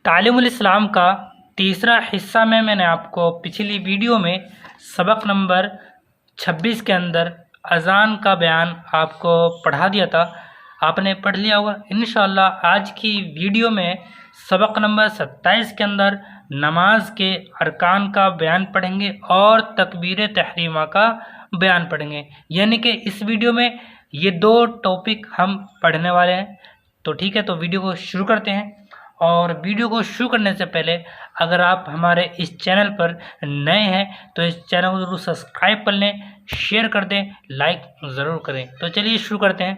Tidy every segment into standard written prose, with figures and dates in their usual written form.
تعلیم الاسلام کا تیسرا حصہ میں نے آپ کو پچھلی ویڈیو میں سبق نمبر 26 کے اندر اذان کا بیان آپ کو پڑھا دیا تھا، آپ نے پڑھ لیا ہوگا۔ انشاءاللہ آج کی ویڈیو میں سبق نمبر 27 کے اندر نماز کے ارکان کا بیان پڑھیں گے اور تکبیر تحریمہ کا بیان پڑھیں گے، یعنی کہ اس ویڈیو میں یہ دو ٹاپک ہم پڑھنے والے ہیں۔ تو ٹھیک ہے، تو ویڈیو کو شروع کرتے ہیں۔ اور ویڈیو کو شروع کرنے سے پہلے اگر آپ ہمارے اس چینل پر نئے ہیں تو اس چینل کو ضرور سبسکرائب کر لیں، شیئر کر دیں، لائک ضرور کریں۔ تو چلیے شروع کرتے ہیں۔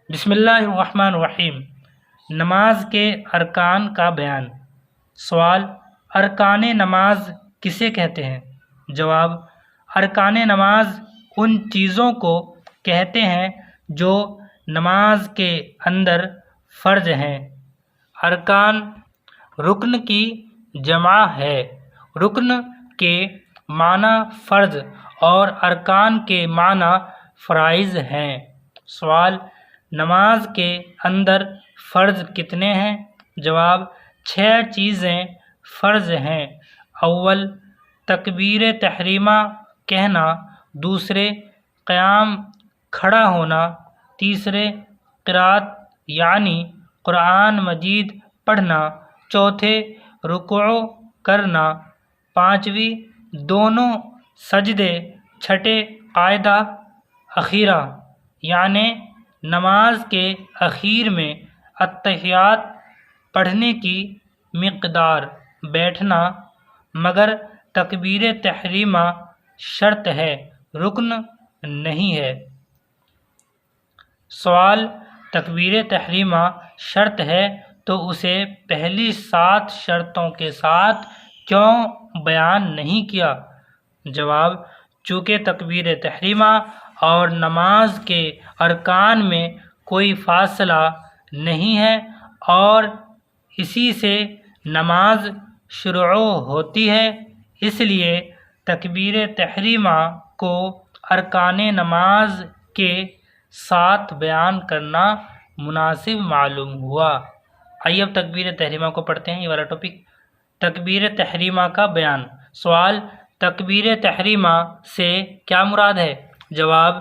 بسم اللہ الرحمن الرحیم۔ نماز کے ارکان کا بیان۔ سوال: ارکان نماز کسے کہتے ہیں؟ جواب: ارکان نماز ان چیزوں کو کہتے ہیں جو نماز کے اندر فرض ہیں۔ ارکان رکن کی جمع ہے۔ رکن کے معنی فرض اور ارکان کے معنی فرائض ہیں۔ سوال: نماز کے اندر فرض کتنے ہیں؟ جواب: 6 چیزیں فرض ہیں۔ اول، تکبیر تحریمہ کہنا۔ دوسرے، قیام کھڑا ہونا۔ تیسرے، قرات یعنی قرآن مجید پڑھنا۔ چوتھے، رکوع کرنا۔ پانچویں، دونوں سجدے۔ چھٹے، قاعدہ اخیرہ یعنی نماز کے اخیر میں اتحیات پڑھنے کی مقدار۔ بیٹھنا مگر تکبیر تحریمہ شرط ہے، رکن نہیں ہے۔ سوال: تکبیر تحریمہ شرط ہے تو اسے پہلی 7 شرطوں کے ساتھ کیوں بیان نہیں کیا؟ جواب: چونکہ تکبیر تحریمہ اور نماز کے ارکان میں کوئی فاصلہ نہیں ہے اور اسی سے نماز شروع ہوتی ہے، اس لیے تکبیر تحریمہ کو ارکان نماز کے ساتھ بیان کرنا مناسب معلوم ہوا۔ آئیے اب تکبیر تحریمہ کو پڑھتے ہیں، یہ والا ٹاپک۔ تکبیر تحریمہ کا بیان۔ سوال: تکبیر تحریمہ سے کیا مراد ہے؟ جواب: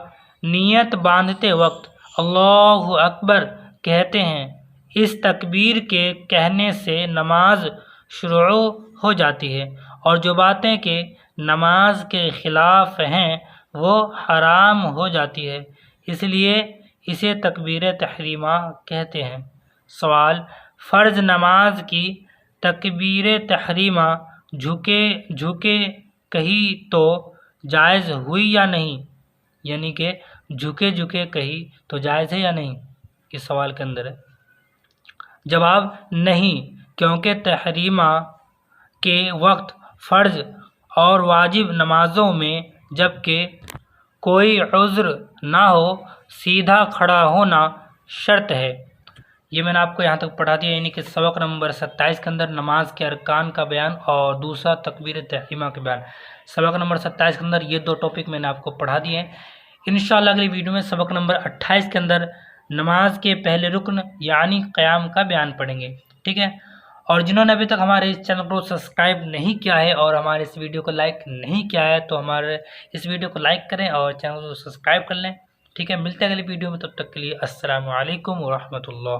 نیت باندھتے وقت اللہ اکبر کہتے ہیں، اس تکبیر کے کہنے سے نماز شروع ہو جاتی ہے اور جو باتیں کہ نماز کے خلاف ہیں وہ حرام ہو جاتی ہے، اس لیے اسے تکبیر تحریمہ کہتے ہیں۔ سوال: فرض نماز کی تکبیر تحریمہ جھکے کہی تو جائز ہوئی یا نہیں؟ یعنی کہ جھکے کہی تو جائز ہے یا نہیں، اس سوال کے اندر ہے۔ جواب: نہیں، کیونکہ تحریمہ کے وقت فرض اور واجب نمازوں میں جبکہ کوئی عذر نہ ہو سیدھا کھڑا ہونا شرط ہے۔ یہ میں نے آپ کو یہاں تک پڑھا دیا، یعنی کہ سبق نمبر 27 کے اندر نماز کے ارکان کا بیان اور دوسرا تکبیر تحریمہ کا بیان۔ سبق نمبر 27 کے اندر یہ دو ٹاپک میں نے آپ کو پڑھا دیے ہیں۔ انشاءاللہ اگلی ویڈیو میں سبق نمبر 28 کے اندر نماز کے پہلے رکن یعنی قیام کا بیان پڑھیں گے، ٹھیک ہے؟ اور جنہوں نے ابھی تک ہمارے اس چینل کو سبسکرائب نہیں کیا ہے اور ہمارے اس ویڈیو کو لائک نہیں کیا ہے تو ہمارے اس ویڈیو کو لائک کریں اور چینل کو سبسکرائب کر لیں، ٹھیک ہے؟ ملتے ہیں اگلی ویڈیو میں، تب تک کے لیے السلام علیکم ورحمۃ اللہ۔